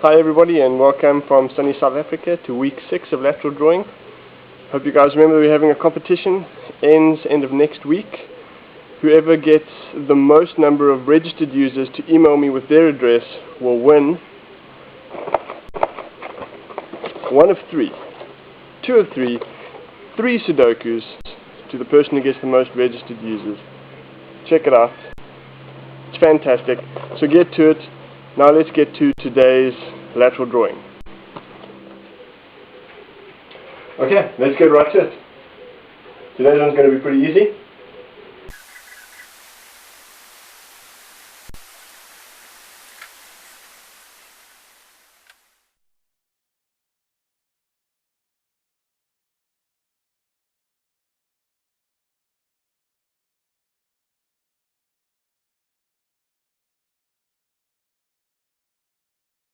Hi everybody and welcome from sunny South Africa to week 6 of lateral drawing. Hope you guys remember we're having a competition, ends end of next week. Whoever gets the most number of registered users to email me with their address will win one of three, two of three Sudokus to the person who gets the most registered users. Check it out. It's fantastic. So get to it. Now let's get to today's lateral drawing. Okay, let's get right to it. Today's one's going to be pretty easy.